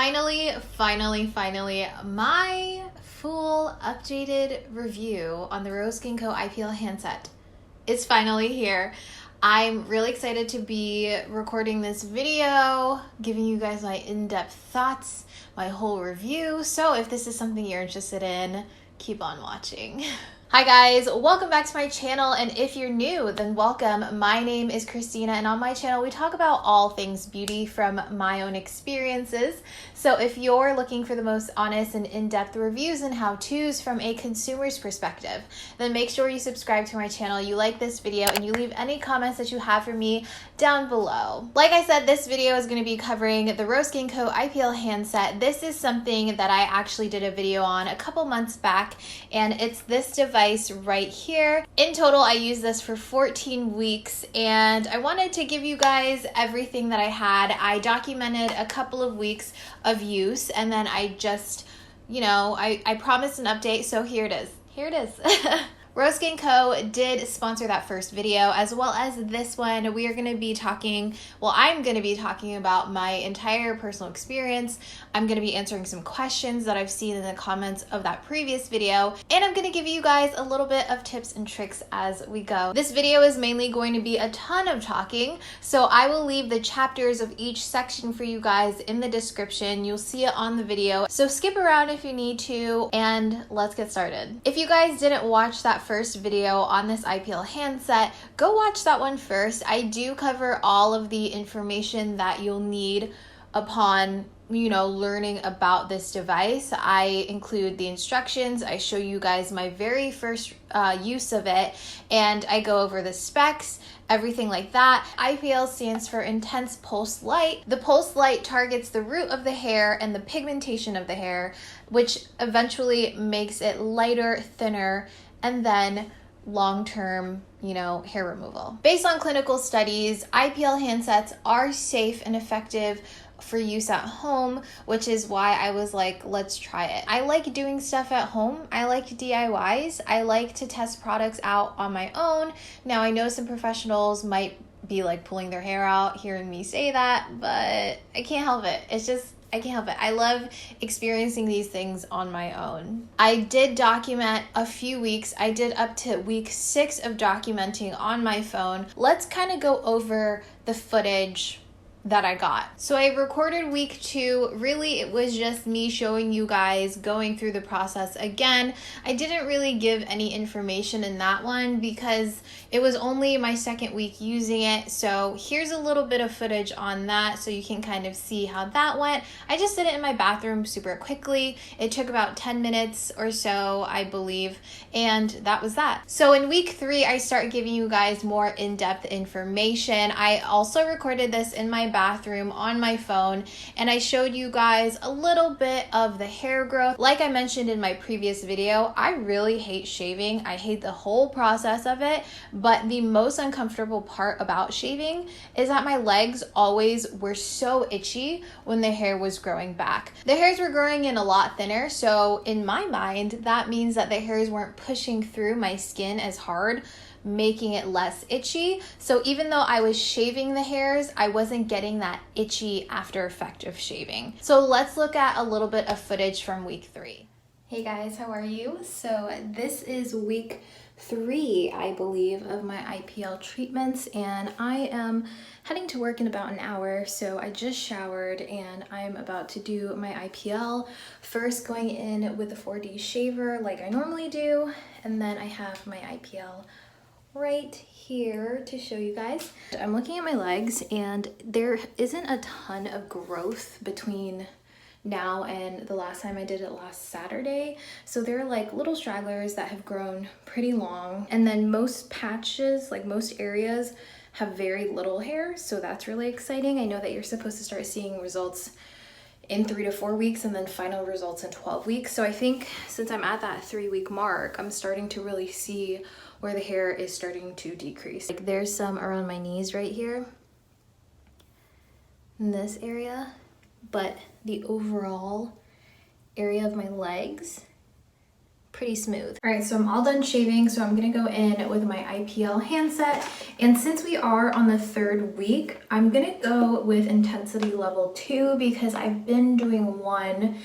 Finally, my full updated review on the RoseSkinCo IPL Handset is finally here. I'm really excited to be recording this video, giving you guys my in-depth thoughts, my whole review. So if this is something you're interested in, keep on watching. Hi guys, welcome back to my channel, and if you're new, then welcome. My name is Christina, and on my channel we talk about all things beauty from my own experiences. So if you're looking for the most honest and in-depth reviews and how-tos from a consumer's perspective, then make sure you subscribe to my channel, you like this video, and you leave any comments that you have for me down below. Like I said, this video is going to be covering the RoseSkinCo IPL Handset. This is something that I actually did a video on a couple months back, and it's this device right here. In total, I used this for 14 weeks, and I wanted to give you guys everything that I had. I documented a couple of weeks of use, and then I just, I promised an update, so here it is. RoseSkinCo did sponsor that first video, as well as this one. We are going to be talking, I'm going to be talking about my entire personal experience. I'm going to be answering some questions that I've seen in the comments of that previous video, and I'm going to give you guys a little bit of tips and tricks as we go. This video is mainly going to be a ton of talking, so I will leave the chapters of each section for you guys in the description. You'll see it on the video, so skip around if you need to, and let's get started. If you guys didn't watch that first video on this IPL handset, go watch that one first. I do cover all of the information that you'll need upon learning about this device. I include the instructions, I show you guys my very first use of it, and I go over the specs, everything like that. IPL stands for intense pulse light. The pulse light targets the root of the hair and the pigmentation of the hair, which eventually makes it lighter, thinner, and then long-term, hair removal. Based on clinical studies, IPL handsets are safe and effective for use at home, which is why I was like, let's try it. I like doing stuff at home. I like DIYs. I like to test products out on my own. Now, I know some professionals might be like pulling their hair out hearing me say that, but I can't help it. I can't help it. I love experiencing these things on my own. I did document a few weeks. I did up to week 6 of documenting on my phone. Let's kind of go over the footage that I got. So I recorded week 2. Really, it was just me showing you guys going through the process again. I didn't really give any information in that one because it was only my second week using it. So here's a little bit of footage on that so you can kind of see how that went. I just did it in my bathroom super quickly. It took about 10 minutes or so, I believe, and that was that. So in week 3, I start giving you guys more in-depth information. I also recorded this in my bathroom on my phone, and I showed you guys a little bit of the hair growth. Like I mentioned in my previous video, I really hate shaving. I hate the whole process of it, but the most uncomfortable part about shaving is that my legs always were so itchy when the hair was growing back. The hairs were growing in a lot thinner, so in my mind, that means that the hairs weren't pushing through my skin as hard, making it less itchy. So even though I was shaving the hairs, I wasn't getting that itchy after effect of shaving. So let's look at a little bit of footage from week 3. Hey guys, how are you? So this is week 3, I believe, of my IPL treatments, and I am heading to work in about an hour. So I just showered and I'm about to do my IPL. First going in with the 4D shaver like I normally do, and then I have my IPL right here to show you guys. I'm looking at my legs, and there isn't a ton of growth between now and the last time I did it last Saturday. So there are like little stragglers that have grown pretty long, and then most patches, like most areas, have very little hair, so that's really exciting. I know that you're supposed to start seeing results in 3 to 4 weeks and then final results in 12 weeks. So I think since I'm at that 3-week mark, I'm starting to really see where the hair is starting to decrease. Like there's some around my knees right here in this area, but the overall area of my legs pretty smooth. All right, so I'm all done shaving, so I'm gonna go in with my IPL handset. And since we are on the 3rd week, I'm gonna go with intensity level 2 because I've been doing 1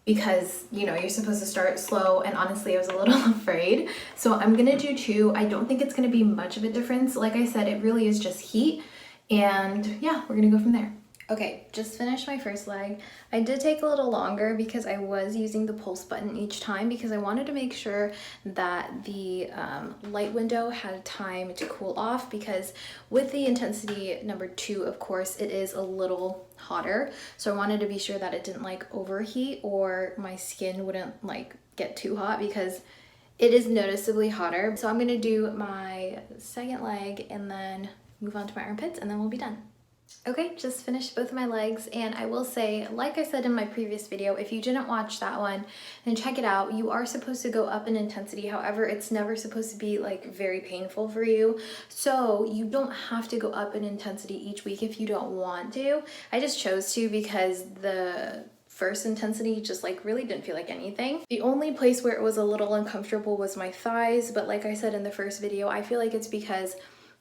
because, you know, you're supposed to start slow, and honestly I was a little afraid. So I'm gonna do 2. I don't think it's gonna be much of a difference. Like I said, it really is just heat, and yeah, we're gonna go from there. Okay, just finished my first leg. I did take a little longer because I was using the pulse button each time because I wanted to make sure that the light window had time to cool off, because with the intensity number 2, of course, it is a little hotter. So I wanted to be sure that it didn't like overheat or my skin wouldn't like get too hot, because it is noticeably hotter. So I'm gonna do my 2nd leg and then move on to my armpits, and then we'll be done. Okay, just finished both of my legs, and I will say, like I said in my previous video, if you didn't watch that one, then check it out. You are supposed to go up in intensity. However, it's never supposed to be like very painful for you. So you don't have to go up in intensity each week if you don't want to. I just chose to because the first intensity just like really didn't feel like anything. The only place where it was a little uncomfortable was my thighs, but like I said in the first video, I feel like it's because,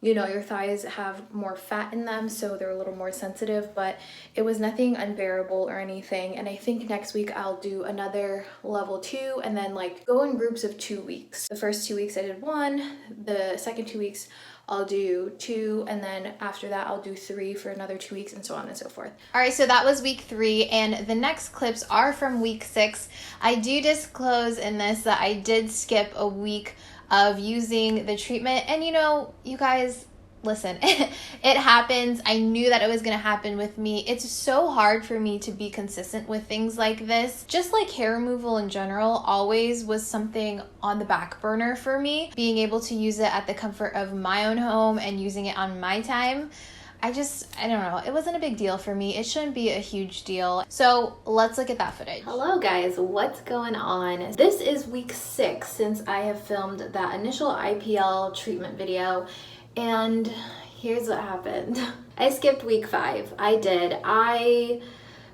you know, your thighs have more fat in them, so they're a little more sensitive, but it was nothing unbearable or anything. And I think next week I'll do another level 2 and then like go in groups of 2 weeks. The first 2 weeks I did 1, the second 2 weeks I'll do 2, and then after that I'll do 3 for another 2 weeks, and so on and so forth. All right, so that was week 3, and the next clips are from week 6. I do disclose in this that I did skip a week of using the treatment, and you know, you guys, listen, it happens. I knew that it was gonna happen with me. It's so hard for me to be consistent with things like this. Just like hair removal in general always was something on the back burner for me. Being able to use it at the comfort of my own home and using it on my time, I don't know, it wasn't a big deal for me. It shouldn't be a huge deal. So let's look at that footage. Hello guys, what's going on? This is week 6 since I have filmed that initial IPL treatment video, and here's what happened. I skipped week 5. I did. I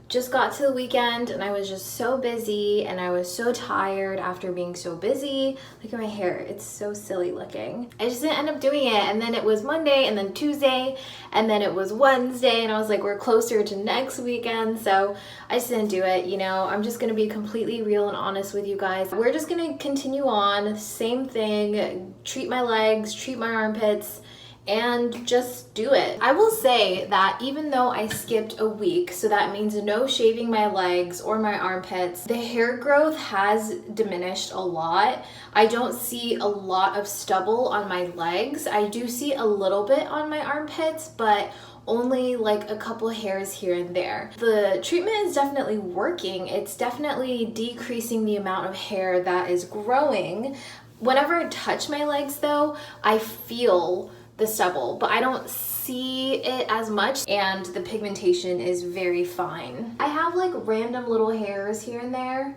just got to the weekend and I was just so busy and I was so tired after being so busy. Look at my hair, it's so silly looking. I just didn't end up doing it, and then it was Monday and then Tuesday and then it was Wednesday, and I was like, we're closer to next weekend, so I just didn't do it. You know, I'm just gonna be completely real and honest with you guys. We're just gonna continue on, same thing, treat my legs, treat my armpits, and just do it. I will say that even though I skipped a week, so that means no shaving my legs or my armpits, the hair growth has diminished a lot. I don't see a lot of stubble on my legs. I do see a little bit on my armpits, but only like a couple hairs here and there. The treatment is definitely working. It's definitely decreasing the amount of hair that is growing. Whenever I touch my legs though, I feel the stubble, but I don't see it as much, and the pigmentation is very fine. I have like random little hairs here and there,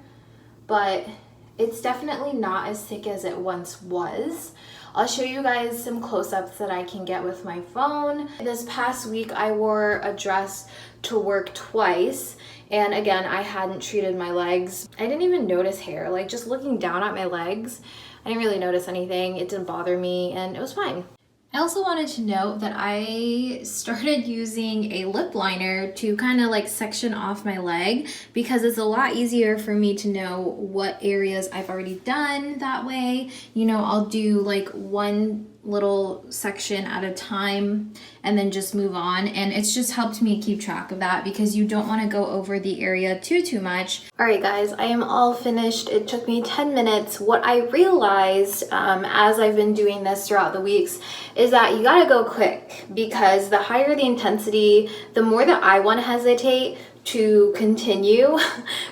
but it's definitely not as thick as it once was. I'll show you guys some close-ups that I can get with my phone. This past week I wore a dress to work twice, and again, I hadn't treated my legs. I didn't even notice hair. Like, just looking down at my legs, I didn't really notice anything. It didn't bother me and it was fine. I also wanted to note that I started using a lip liner to kind of like section off my leg, because it's a lot easier for me to know what areas I've already done that way. You know, I'll do like one little section at a time and then just move on, and it's just helped me keep track of that because you don't want to go over the area too much. All right guys, I am all finished. It took me 10 minutes. What I realized as I've been doing this throughout the weeks is that you gotta go quick, because the higher the intensity, the more that I want to hesitate to continue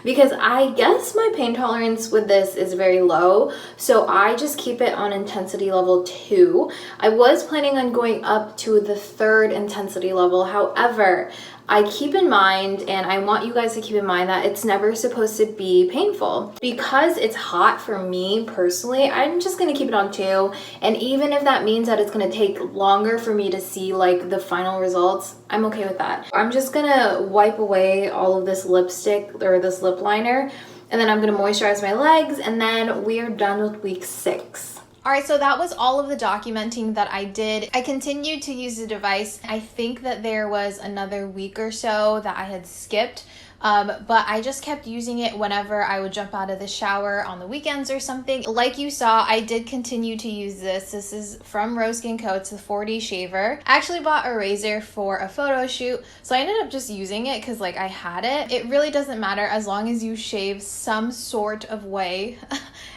because I guess my pain tolerance with this is very low, so I just keep it on intensity level 2. I was planning on going up to the 3rd intensity level. However, I keep in mind, and I want you guys to keep in mind, that it's never supposed to be painful. Because it's hot for me personally, I'm just gonna keep it on 2, and even if that means that it's gonna take longer for me to see like the final results, I'm okay with that. I'm just gonna wipe away all of this lipstick or this lip liner And then I'm gonna moisturize my legs, and then we are done with week 6. All right, so that was all of the documenting that I did. I continued to use the device. I think that there was another week or so that I had skipped, but I just kept using it whenever I would jump out of the shower on the weekends or something. Like you saw, I did continue to use this. This is from RoseSkinCo. It's the 4D shaver. I actually bought a razor for a photo shoot, so I ended up just using it because like I had it. It really doesn't matter as long as you shave some sort of way.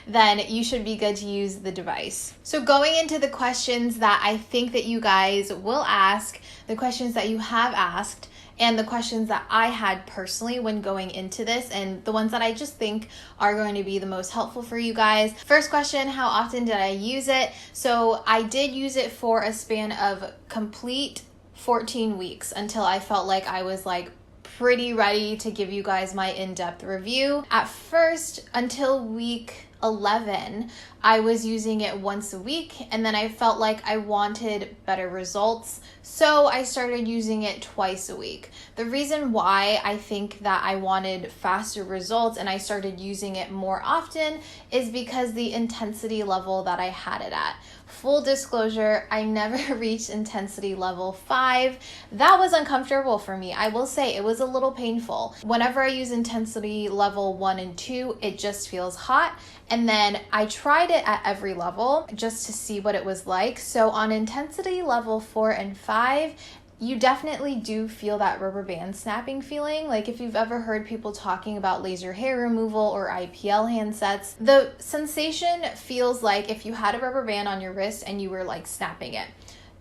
Then you should be good to use the device. So going into the questions that I think that you guys will ask, the questions that you have asked, and the questions that I had personally when going into this, and the ones that I just think are going to be the most helpful for you guys. First question, how often did I use it? So I did use it for a span of complete 14 weeks until I felt like I was like pretty ready to give you guys my in-depth review. At first, until week 11, I was using it once a week, and then I felt like I wanted better results, so I started using it twice a week. The reason why I think that I wanted faster results and I started using it more often is because the intensity level that I had it at. Full disclosure, I never reached intensity level 5. That was uncomfortable for me. I will say it was a little painful. Whenever I use intensity level 1 and 2, it just feels hot. And then I tried it at every level just to see what it was like. So on intensity level 4 and 5, you definitely do feel that rubber band snapping feeling. Like if you've ever heard people talking about laser hair removal or IPL handsets, the sensation feels like if you had a rubber band on your wrist and you were like snapping it.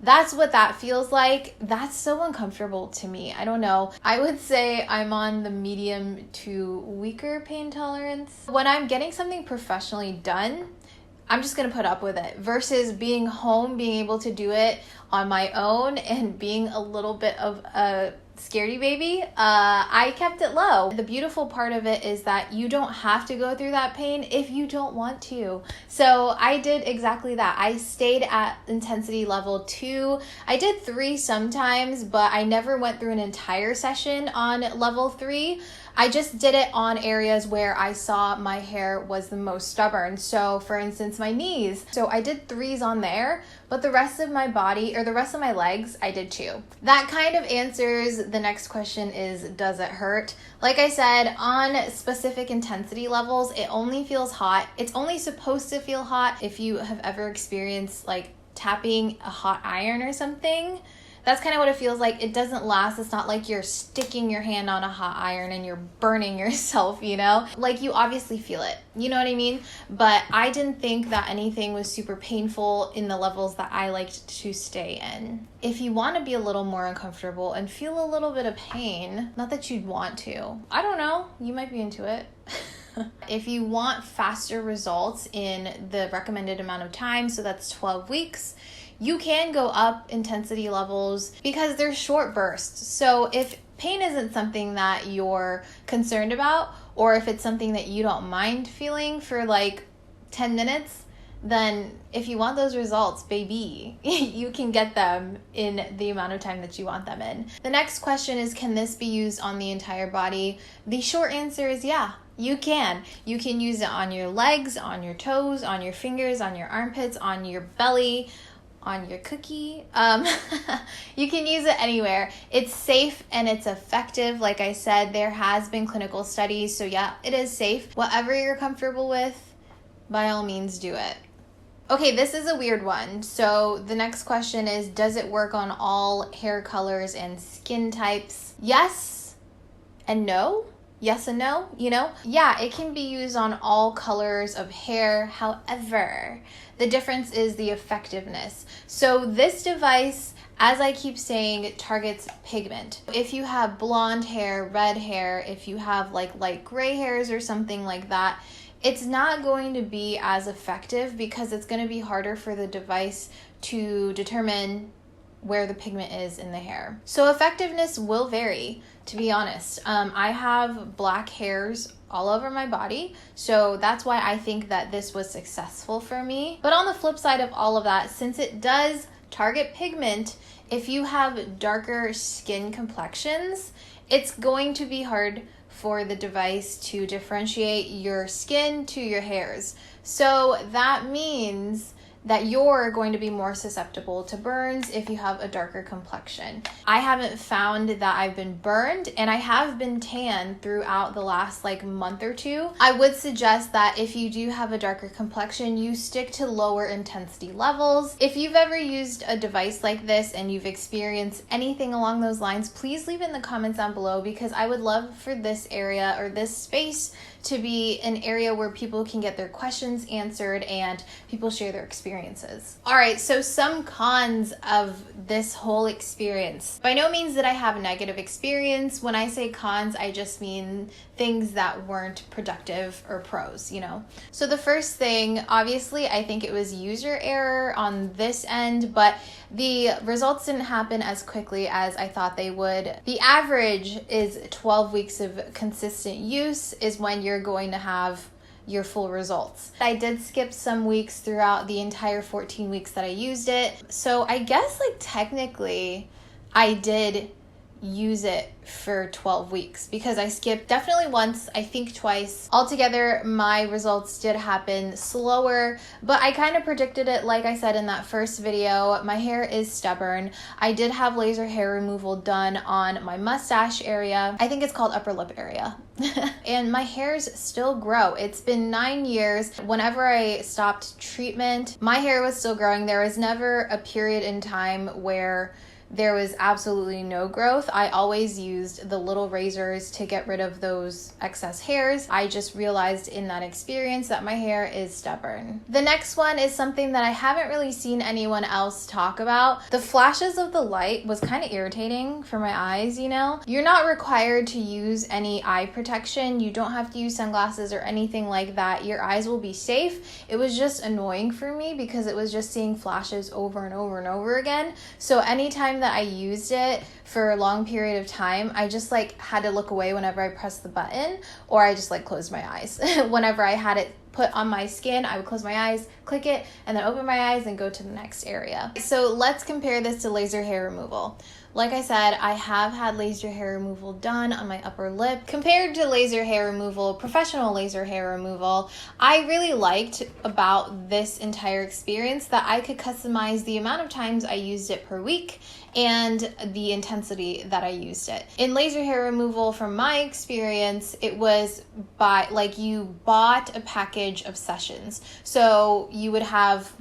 That's what that feels like. That's so uncomfortable to me. I don't know. I would say I'm on the medium to weaker pain tolerance. When I'm getting something professionally done, I'm just gonna put up with it versus being home, being able to do it on my own and being a little bit of a scaredy baby. I kept it low. The beautiful part of it is that you don't have to go through that pain if you don't want to. So I did exactly that. I stayed at intensity level 2. I did 3 sometimes, but I never went through an entire session on level 3. I just did it on areas where I saw my hair was the most stubborn. So for instance, my knees. So I did 3s on there, but the rest of my body or the rest of my legs, I did 2. That kind of answers the next question is, does it hurt? Like I said, on specific intensity levels, it only feels hot. It's only supposed to feel hot. If you have ever experienced like tapping a hot iron or something, that's kind of what it feels like. It doesn't last. It's not like you're sticking your hand on a hot iron and you're burning yourself, you know? Like you obviously feel it, you know what I mean? But I didn't think that anything was super painful in the levels that I liked to stay in. If you want to be a little more uncomfortable and feel a little bit of pain, not that you'd want to, I don't know, you might be into it. If you want faster results in the recommended amount of time, so that's 12 weeks, you can go up intensity levels because they're short bursts. So if pain isn't something that you're concerned about, or if it's something that you don't mind feeling for like 10 minutes, then if you want those results, baby, you can get them in the amount of time that you want them in. The next question is, can this be used on the entire body? The short answer is yeah. You can. You can use it on your legs, on your toes, on your fingers, on your armpits, on your belly, on your cookie. You can use it anywhere. It's safe and it's effective. Like I said, there has been clinical studies. So yeah, it is safe. Whatever you're comfortable with, by all means do it. Okay, this is a weird one. So the next question is, does it work on all hair colors and skin types? Yes and no. Yes and no, you know? Yeah, it can be used on all colors of hair. However, the difference is the effectiveness. So this device, as I keep saying, targets pigment. If you have blonde hair, red hair, if you have like light gray hairs or something like that, it's not going to be as effective because it's going to be harder for the device to determine where the pigment is in the hair. So effectiveness will vary, to be honest. I have black hairs all over my body, so that's why I think that this was successful for me. But on the flip side of all of that, since it does target pigment, if you have darker skin complexions, it's going to be hard for the device to differentiate your skin to your hairs. So that means that you're going to be more susceptible to burns if you have a darker complexion. I haven't found that I've been burned, and I have been tan throughout the last month or two. I would suggest that if you do have a darker complexion, you stick to lower intensity levels. If you've ever used a device like this and you've experienced anything along those lines, please leave in the comments down below, because I would love for this area or this space to be an area where people can get their questions answered and people share their experiences. All right, so some cons of this whole experience. By no means did I have a negative experience. When I say cons, I just mean things that weren't productive or pros, So the first thing, obviously, I think it was user error on this end, but the results didn't happen as quickly as I thought they would. The average is 12 weeks of consistent use is when you're going to have your full results. I did skip some weeks throughout the entire 14 weeks that I used it. So I guess technically I did use it for 12 weeks because I skipped definitely once, I think twice. Altogether, my results did happen slower, but I kind of predicted it. Like I said in that first video, my hair is stubborn. I did have laser hair removal done on my mustache area. I think it's called upper lip area. And my hairs still grow. It's been 9 years. Whenever I stopped treatment, my hair was still growing. There was never a period in time where there was absolutely no growth. I always used the little razors to get rid of those excess hairs. I just realized in that experience that my hair is stubborn. The next one is something that I haven't really seen anyone else talk about. The flashes of the light was kind of irritating for my eyes, You're not required to use any eye protection. You don't have to use sunglasses or anything like that. Your eyes will be safe. It was just annoying for me because it was just seeing flashes over and over and over again. So anytime that I used it for a long period of time, I just had to look away whenever I pressed the button, or I just closed my eyes. Whenever I had it put on my skin, I would close my eyes, click it, and then open my eyes and go to the next area. So let's compare this to laser hair removal. Like I said, I have had laser hair removal done on my upper lip. Compared to laser hair removal, professional laser hair removal, I really liked about this entire experience that I could customize the amount of times I used it per week and the intensity that I used it. In laser hair removal, from my experience, it was by you bought a package of sessions. So you would have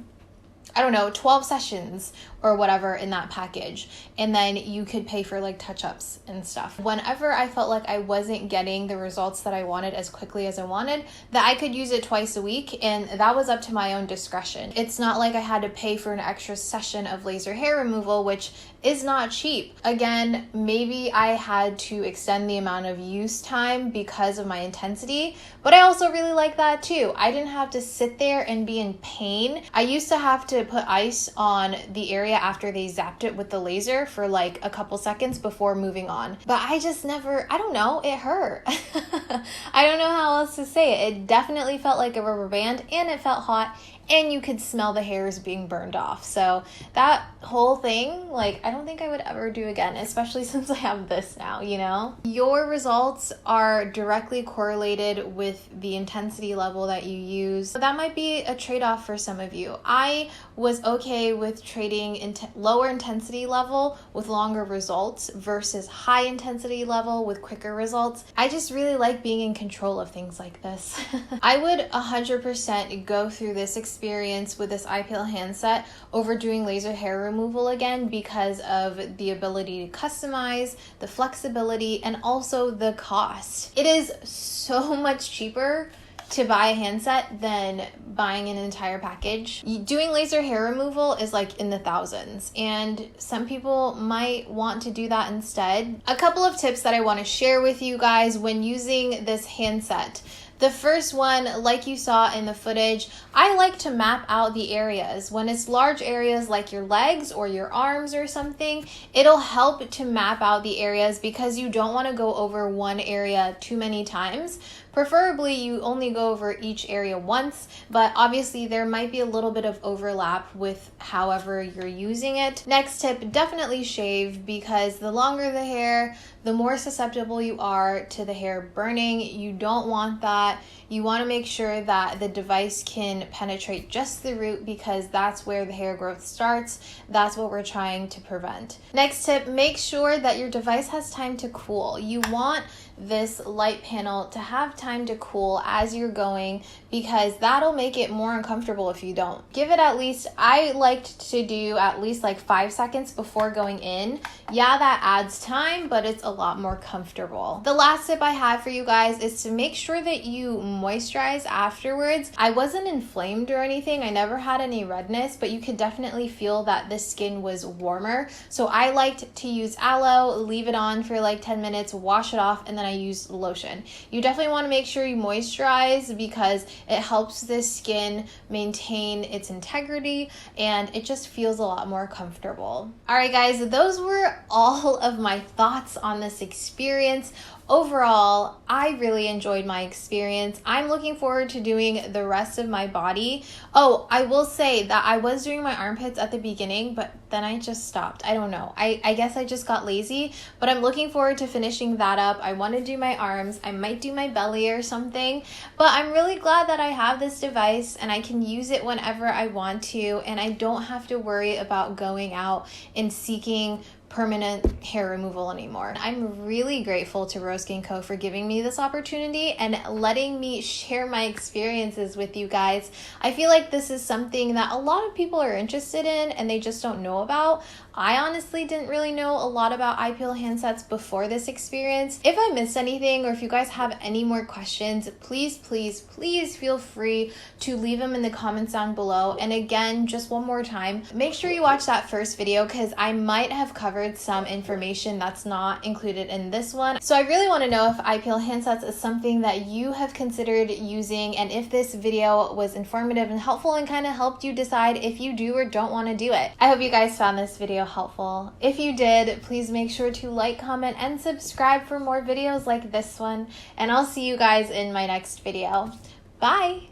12 sessions or whatever in that package. And then you could pay for touch-ups and stuff. Whenever I felt like I wasn't getting the results that I wanted as quickly as I wanted, that I could use it twice a week, and that was up to my own discretion. It's not like I had to pay for an extra session of laser hair removal, which is not cheap. Again, maybe I had to extend the amount of use time because of my intensity, but I also really like that too. I didn't have to sit there and be in pain. I used to have to put ice on the area after they zapped it with the laser for a couple seconds before moving on. But I just never, I don't know, it hurt. I don't know how else to say it. It definitely felt like a rubber band, and it felt hot, and you could smell the hairs being burned off. So that whole thing, I don't think I would ever do again, especially since I have this now, Your results are directly correlated with the intensity level that you use. So that might be a trade-off for some of you. I was okay with trading lower intensity level with longer results versus high intensity level with quicker results. I just really like being in control of things like this. I would 100% go through this experience with this IPL handset over doing laser hair removal again because of the ability to customize, the flexibility, and also the cost. It is so much cheaper to buy a handset than buying an entire package. Doing laser hair removal is in the thousands, and some people might want to do that instead. A couple of tips that I want to share with you guys when using this handset. The first one, like you saw in the footage, I like to map out the areas. When it's large areas like your legs or your arms or something, it'll help to map out the areas because you don't want to go over one area too many times. Preferably, you only go go over each area once, but obviously there might be a little bit of overlap with however you're using it. Next tip, definitely shave, because the longer the hair, the more susceptible you are to the hair burning. You don't want that. You want to make sure that the device can penetrate just the root, because that's where the hair growth starts. That's what we're trying to prevent. Next tip, make sure that your device has time to cool. You want this light panel to have time to cool as you're going, because that'll make it more uncomfortable if you don't. Give it at least, I liked to do at least like 5 seconds before going in. Yeah, that adds time, but it's a lot more comfortable. The last tip I have for you guys is to make sure that you moisturize afterwards. I wasn't inflamed or anything. I never had any redness, but you could definitely feel that the skin was warmer. So I liked to use aloe, leave it on for like 10 minutes, wash it off, and then I use lotion. You definitely want to make sure you moisturize, because it helps the skin maintain its integrity and it just feels a lot more comfortable. All right, guys, those were all of my thoughts on this experience. Overall, I really enjoyed my experience. I'm looking forward to doing the rest of my body. Oh, I will say that I was doing my armpits at the beginning, but then I just stopped. I don't know. I guess I just got lazy, but I'm looking forward to finishing that up. I want to do my arms. I might do my belly or something, but I'm really glad that I have this device and I can use it whenever I want to, and I don't have to worry about going out and seeking permanent hair removal anymore. I'm really grateful to RoseSkinCo for giving me this opportunity and letting me share my experiences with you guys. I feel like this is something that a lot of people are interested in and they just don't know about. I honestly didn't really know a lot about IPL handsets before this experience. If I missed anything, or if you guys have any more questions, please feel free to leave them in the comments down below. And again, just one more time, make sure you watch that first video, because I might have covered some information that's not included in this one. So I really want to know if IPL handsets is something that you have considered using, and if this video was informative and helpful and kind of helped you decide if you do or don't want to do it. I hope you guys found this video helpful. If you did, please make sure to like, comment, and subscribe for more videos like this one, and I'll see you guys in my next video. Bye!